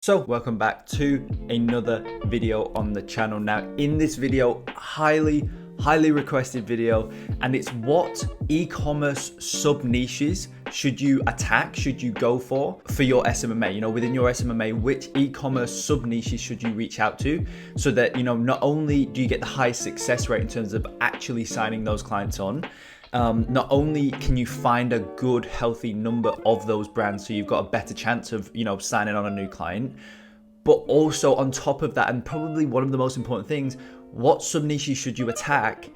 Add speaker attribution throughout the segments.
Speaker 1: So welcome back to another video on the channel. Now in this video, highly requested video, and it's what e-commerce sub niches should you attack, should you go for your SMMA. You know, within your SMMA, which e-commerce sub niches should you reach out to, so that, you know, not only do you get the highest success rate in terms of actually signing those clients on, not only can you find a good healthy number of those brands, so you've got a better chance of, you know, signing on a new client, but also on top of that, and probably one of the most important things, what sub niches should you attack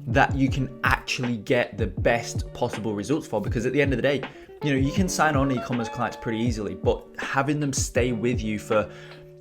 Speaker 1: that you can actually get the best possible results for? Because at the end of the day, you know, you can sign on e-commerce clients pretty easily, but having them stay with you for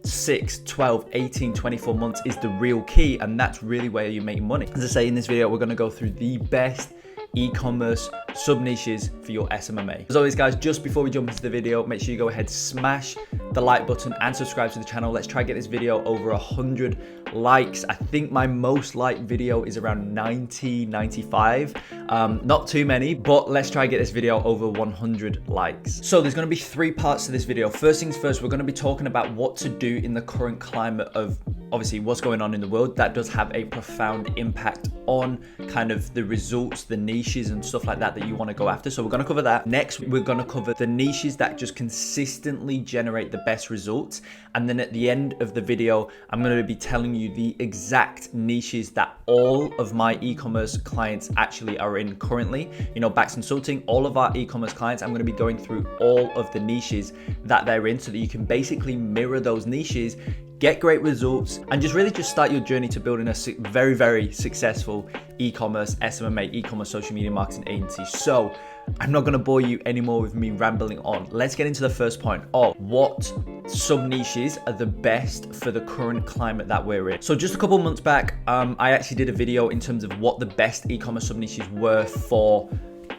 Speaker 1: 6, 12, 18, 24 months is the real key, and that's really where you make money. As I say, in this video, we're going to go through the best e-commerce sub niches for your SMMA. As always, guys, just before we jump into the video, make sure you go ahead, smash the like button and subscribe to the channel. Let's try to get this video over 100 likes. I think my most liked video is around 90, 95. Not too many, but let's try to get this video over 100 likes. So there's going to be 3 parts to this video. First things first, we're going to be talking about what to do in the current climate of obviously what's going on in the world. That does have a profound impact on kind of the results, the niches and stuff like that you want to go after. So we're going to cover that. Next, we're going to cover the niches that just consistently generate the best results. And then at the end of the video, I'm going to be telling you the exact niches that all of my e-commerce clients actually are in currently. You know, Bax Consulting, all of our e-commerce clients, I'm going to be going through all of the niches that they're in, so that you can basically mirror those niches, get great results, and just start your journey to building a very successful e-commerce SMMA, e-commerce social media marketing agency. So I'm not going to bore you anymore with me rambling on. Let's get into the first point of what sub niches are the best for the current climate that we're in. So just a couple months back, I actually did a video in terms of what the best e-commerce sub niches were for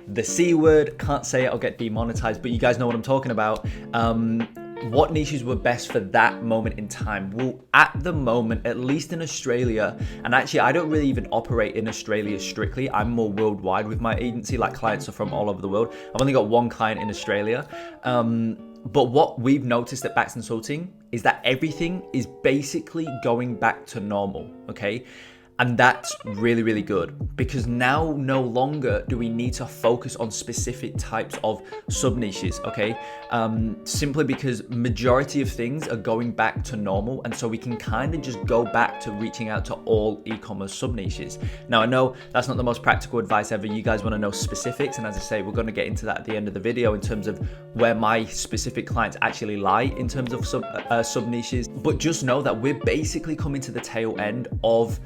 Speaker 1: the C word. Can't say it, I'll get demonetized, but you guys know what I'm talking about. What niches were best for that moment in time? Well, at the moment, at least in Australia, and actually I don't really even operate in Australia strictly, I'm more worldwide with my agency, like clients are from all over the world. I've only got one client in Australia. But what we've noticed at Bax Consulting is that everything is basically going back to normal, okay? And that's really good, because now no longer do we need to focus on specific types of sub niches, okay? Simply because majority of things are going back to normal, and so we can kind of just go back to reaching out to all e-commerce sub niches. Now I know that's not the most practical advice ever. You guys want to know specifics, and as I say, we're going to get into that at the end of the video in terms of where my specific clients actually lie in terms of sub niches. But just know that we're basically coming to the tail end of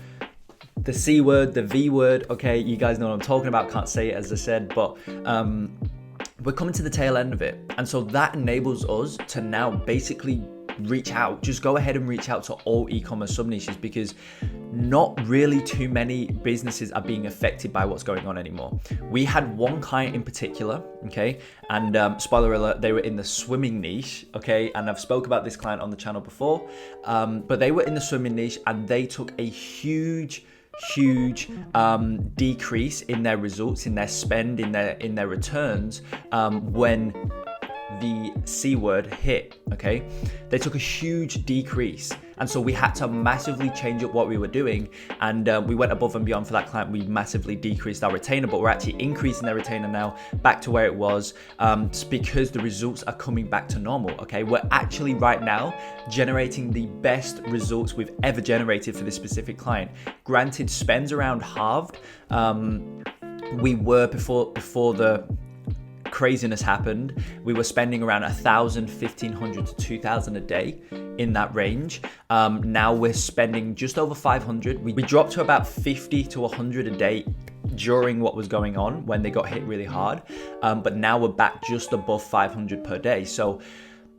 Speaker 1: the C word, the V word, okay? You guys know what I'm talking about. Can't say it, as I said, but we're coming to the tail end of it. And so that enables us to now basically reach out, just go ahead and reach out to all e-commerce sub niches, because not really too many businesses are being affected by what's going on anymore. We had one client in particular, okay? And spoiler alert, they were in the swimming niche, okay? And I've spoke about this client on the channel before, but they were in the swimming niche, and they took a huge decrease in their results, in their spend, in their returns when the C word hit, okay? They took a huge decrease, and so we had to massively change up what we were doing, and we went above and beyond for that client. We massively decreased our retainer, but we're actually increasing their retainer now back to where it was, because the results are coming back to normal, okay? We're actually right now generating the best results we've ever generated for this specific client. Granted, spends around halved. We were before the craziness happened, we were spending around 1,000, 1,500 to 2,000 a day, in that range. Now we're spending just over 500. We dropped to about 50 to 100 a day during what was going on when they got hit really hard. But now we're back just above 500 per day. So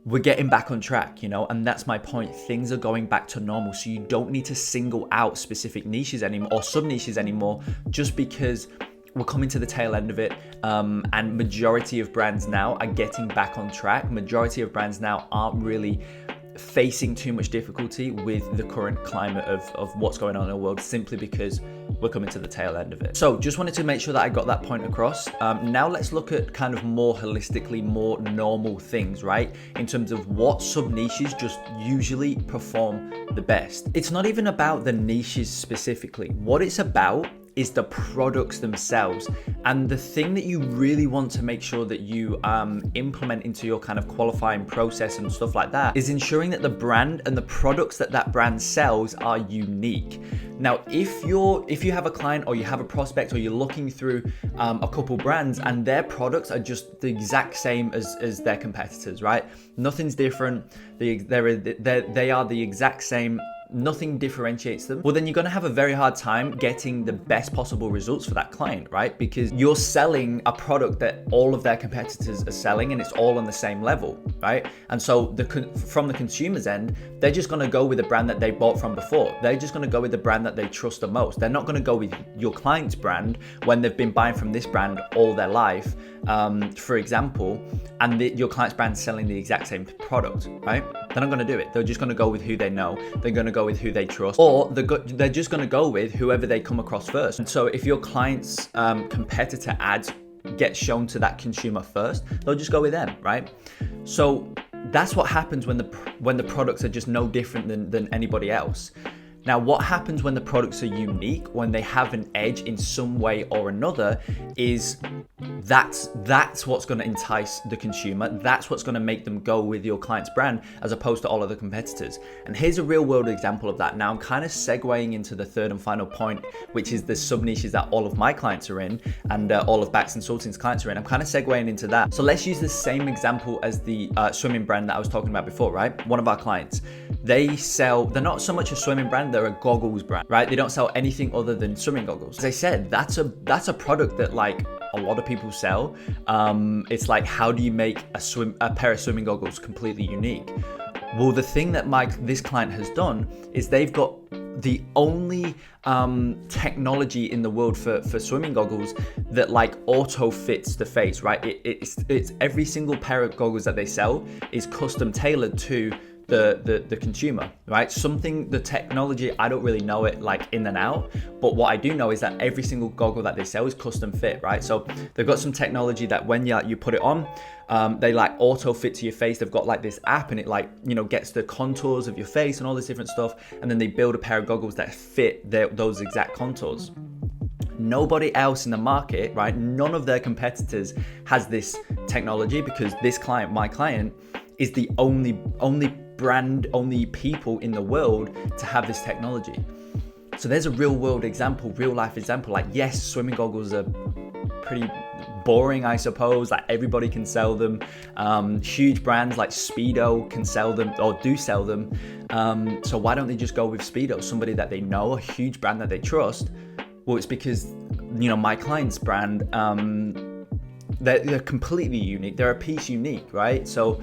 Speaker 1: we're getting back on track, you know, and that's my point. Things are going back to normal. So you don't need to single out specific niches anymore or sub niches anymore, just because we're coming to the tail end of it, and majority of brands now are getting back on track. Majority of brands now aren't really facing too much difficulty with the current climate of what's going on in the world, simply because we're coming to the tail end of it. So just wanted to make sure that I got that point across. Now let's look at kind of more holistically, more normal things, right? In terms of what sub niches just usually perform the best. It's not even about the niches specifically. What it's about is the products themselves. And the thing that you really want to make sure that you implement into your kind of qualifying process and stuff like that is ensuring that the brand and the products that that brand sells are unique. Now, if you have a client or you have a prospect or you're looking through a couple brands and their products are just the exact same as their competitors, right? Nothing's different. They are the exact same. Nothing differentiates them. Well, then you're going to have a very hard time getting the best possible results for that client, right? Because you're selling a product that all of their competitors are selling and it's all on the same level, right? And so from the consumer's end, they're just going to go with the brand that they bought from before. They're just going to go with the brand that they trust the most. They're not going to go with your client's brand when they've been buying from this brand all their life, for example, and your client's brand's selling the exact same product, right? They're not going to do it. They're just going to go with who they know. They're going to go with who they trust, or they're just going to go with whoever they come across first. And so if your client's competitor ads get shown to that consumer first, they'll just go with them, right? So that's what happens when the products are just no different than anybody else. Now, what happens when the products are unique, when they have an edge in some way or another, is that's what's going to entice the consumer. That's what's going to make them go with your client's brand as opposed to all other competitors. And here's a real world example of that. Now, I'm kind of segueing into the third and final point, which is the sub niches that all of my clients are in and all of Bax Consulting's clients are in. I'm kind of segueing into that. So let's use the same example as the swimming brand that I was talking about before, right? One of our clients, they're not so much a swimming brand, they're a goggles brand, right? They don't sell anything other than swimming goggles. As I said, that's a product that like a lot of people sell. It's like, how do you make a pair of swimming goggles completely unique? Well, the thing that this client has done is they've got the only technology in the world for swimming goggles that like auto fits the face, right? It's every single pair of goggles that they sell is custom tailored to the consumer, right? The technology, I don't really know it like in and out, but what I do know is that every single goggle that they sell is custom fit, right? So they've got some technology that when you put it on, they like auto fit to your face. They've got like this app and it like, gets the contours of your face and all this different stuff. And then they build a pair of goggles that fit those exact contours. Nobody else in the market, right? None of their competitors has this technology, because this client, my client, is the only brand, only people in the world to have this technology. So there's a real world example, real life example. Like, yes, swimming goggles are pretty boring, I suppose. Like, everybody can sell them. Huge brands like Speedo can sell them or do sell them. So why don't they just go with Speedo, somebody that they know, a huge brand that they trust? Well, it's because, my client's brand, they're completely unique. They're a piece unique, right? So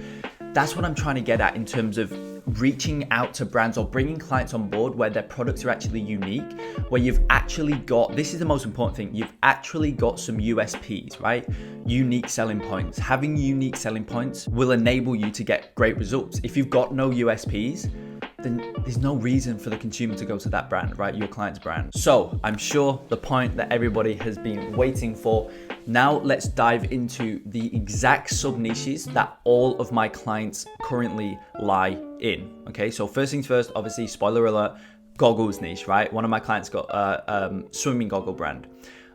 Speaker 1: that's what I'm trying to get at in terms of reaching out to brands or bringing clients on board where their products are actually unique, where you've actually got, this is the most important thing, you've actually got some USPs, right? Unique selling points. Having unique selling points will enable you to get great results. If you've got no USPs, then there's no reason for the consumer to go to that brand, right? Your client's brand. So I'm sure the point that everybody has been waiting for. Now let's dive into the exact sub niches that all of my clients currently lie in. Okay, so first things first, obviously, spoiler alert, goggles niche, right? One of my clients got a swimming goggle brand.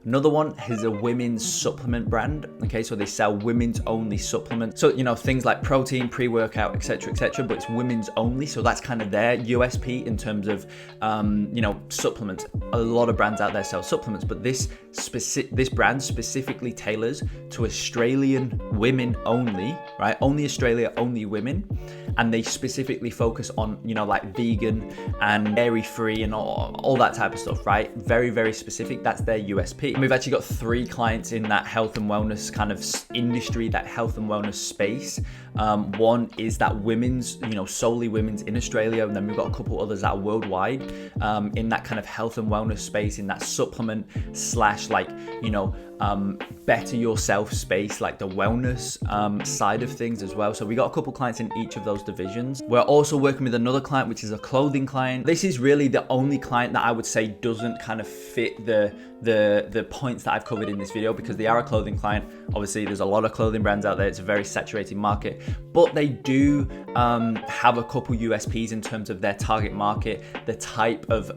Speaker 1: Another one is a women's supplement brand. Okay, so they sell women's only supplements. So, things like protein, pre-workout, etc., but it's women's only. So that's kind of their USP in terms of, supplements. A lot of brands out there sell supplements, but this brand specifically tailors to Australian women only, right? Only Australia, only women. And they specifically focus on, like vegan and dairy-free and all that type of stuff, right? Very, very specific. That's their USP. And we've actually got 3 clients in that health and wellness kind of industry, that health and wellness space. One is that women's, solely women's in Australia, and then we've got a couple others that are worldwide, in that kind of health and wellness space, in that supplement slash better yourself space, like the wellness side of things as well. So we got a couple clients in each of those divisions. We're also working with another client, which is a clothing client. This is really the only client that I would say doesn't kind of fit the points that I've covered in this video, because they are a clothing client. Obviously there's a lot of clothing brands out there. It's a very saturated market, but they do have a couple USPs in terms of their target market, the type of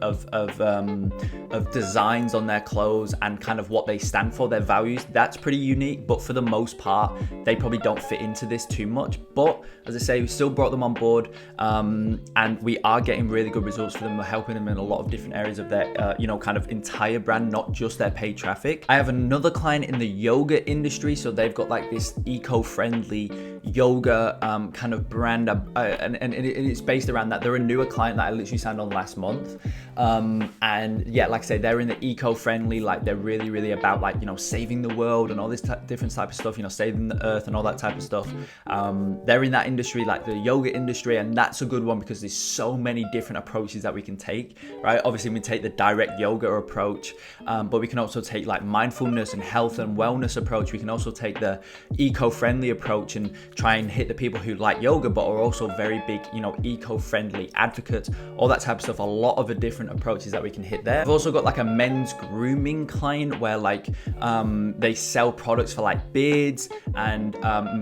Speaker 1: designs on their clothes, and kind of what they stand for, their values. That's pretty unique, but for the most part they probably don't fit into this too much. But as I say, we still brought them on board, and we are getting really good results for them. We're helping them in a lot of different areas of their kind of entire brand, not just their paid traffic. I have another client in the yoga industry, so they've got like this eco-friendly yoga kind of brand, and it's based around that. They're a newer client that I literally signed on last month, and yeah, like I say, they're in the eco-friendly, like they're really about like saving the world and all this different type of stuff, saving the earth and all that type of stuff. They're in that industry, like the yoga industry, and that's a good one because there's so many different approaches that we can take, right? Obviously we take the direct yoga approach, but we can also take like mindfulness and health and wellness approach. We can also take the eco-friendly approach and try and hit the people who like yoga but are also very big eco-friendly advocates, all that type of stuff. A lot of the different approaches that we can hit there. I've also got like a men's grooming client where like they sell products for like beards and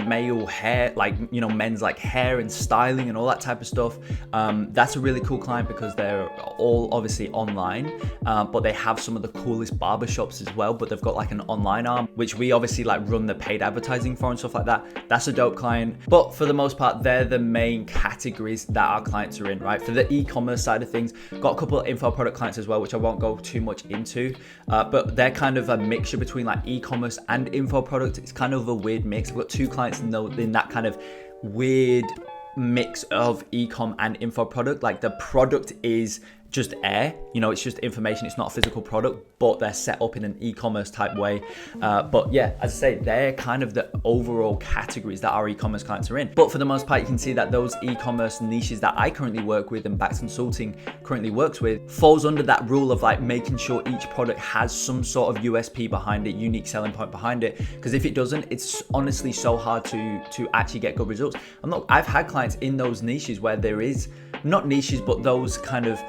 Speaker 1: male hair, like men's like hair and styling and all that type of stuff. That's a really cool client because they're all obviously online, but they have some of the coolest barbershops as well, but they've got like an online arm which we obviously like run the paid advertising for and stuff like that. That's a dope client. But for the most part, they're the main categories that our clients are in, right? For the e-commerce side of things, got a couple of info product clients as well, which I won't go too much into, but they're kind of a mixture between like e-commerce and info product. It's kind of a weird mix. I've got two clients in that kind of weird mix of e-com and info product. Like the product is just air, it's just information, it's not a physical product, but they're set up in an e-commerce type way. But yeah, as I say, they're kind of the overall categories that our e-commerce clients are in. But for the most part, you can see that those e-commerce niches that I currently work with and Bax Consulting currently works with falls under that rule of like making sure each product has some sort of USP behind it, unique selling point behind it. Because if it doesn't, it's honestly so hard to actually get good results. I've had clients in those niches where there is not niches, but those kind of,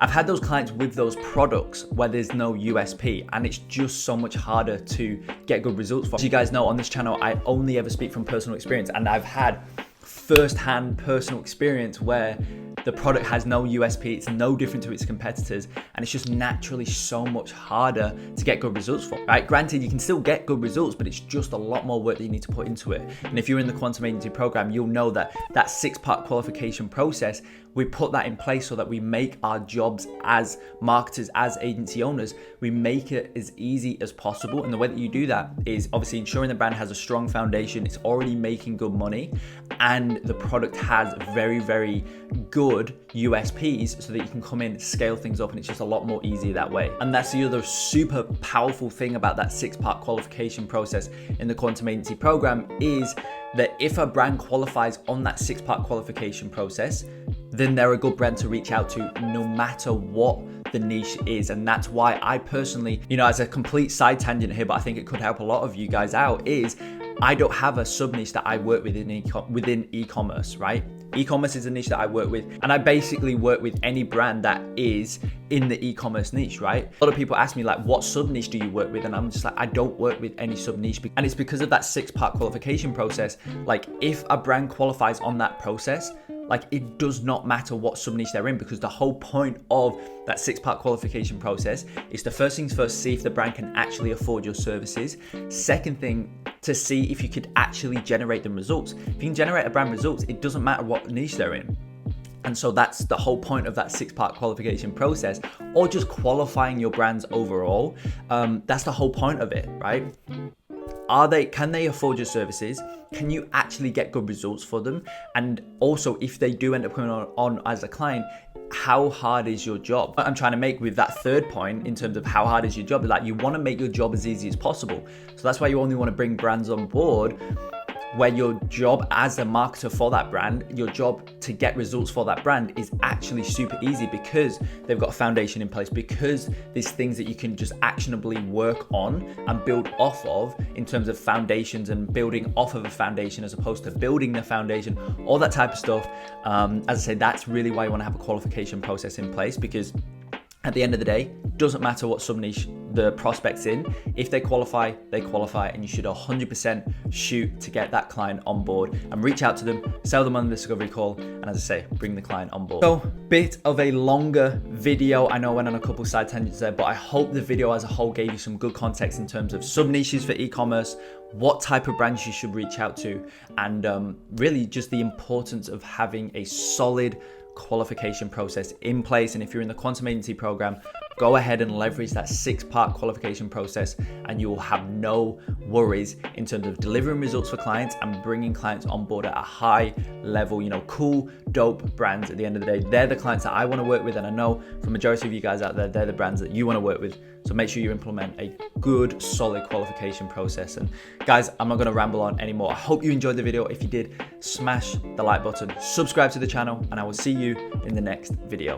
Speaker 1: I've had those clients with those products where there's no USP, and it's just so much harder to get good results for. As you guys know, on this channel, I only ever speak from personal experience, and I've had first-hand personal experience where the product has no USP, it's no different to its competitors, and it's just naturally so much harder to get good results for, right? Granted, you can still get good results, but it's just a lot more work that you need to put into it. And if you're in the Quantum Agency program, you'll know that 6-part qualification process, we put that in place so that we make our jobs as marketers, as agency owners, we make it as easy as possible. And the way that you do that is obviously ensuring the brand has a strong foundation, it's already making good money, and the product has very good USPs so that you can come in, scale things up, and it's just a lot more easier that way. And that's the other super powerful thing about that 6-part qualification process in the Quantum Agency program, is that if a brand qualifies on that 6-part qualification process, then they're a good brand to reach out to no matter what the niche is. And that's why I personally, as a complete side tangent here, but I think it could help a lot of you guys out, is I don't have a sub niche that I work with within e-commerce, right? E-commerce is a niche that I work with, and I basically work with any brand that is in the e-commerce niche, right? A lot of people ask me like, what sub niche do you work with? And I'm just like, I don't work with any sub niche. And it's because of that 6-part qualification process. Like if a brand qualifies on that process, like it does not matter what sub niche they're in, because the whole point of that 6-part qualification process is to, first things first, see if the brand can actually afford your services. Second thing, to see if you could actually generate them results. If you can generate a brand results, it doesn't matter what niche they're in. And so that's the whole point of that 6-part qualification process, or just qualifying your brands overall. That's the whole point of it, right? Can they afford your services? Can you actually get good results for them? And also, if they do end up coming on as a client, how hard is your job? What I'm trying to make with that third point in terms of how hard is your job, is that you want to make your job as easy as possible. So that's why you only want to bring brands on board where your job as a marketer for that brand, your job to get results for that brand is actually super easy because they've got a foundation in place, because there's things that you can just actionably work on and build off of in terms of foundations and building off of a foundation as opposed to building the foundation, all that type of stuff. As I say, that's really why you want to have a qualification process in place, because at the end of the day, doesn't matter what sub niche the prospect's in. If they qualify, and you should 100% shoot to get that client on board and reach out to them, sell them on the discovery call, and as I say, bring the client on board. So, bit of a longer video. I know I went on a couple side tangents there, but I hope the video as a whole gave you some good context in terms of sub niches for e-commerce, what type of brands you should reach out to, and really just the importance of having a solid qualification process in place. And if you're in the Quantum Agency program, go ahead and leverage that 6-part qualification process, and you will have no worries in terms of delivering results for clients and bringing clients on board at a high level. You know, cool, dope brands. At the end of the day, they're the clients that I want to work with, and I know for the majority of you guys out there, they're the brands that you want to work with. So make sure you implement a good, solid qualification process. And guys, I'm not going to ramble on anymore. I hope you enjoyed the video. If you did, smash the like button, subscribe to the channel, and I will see you in the next video.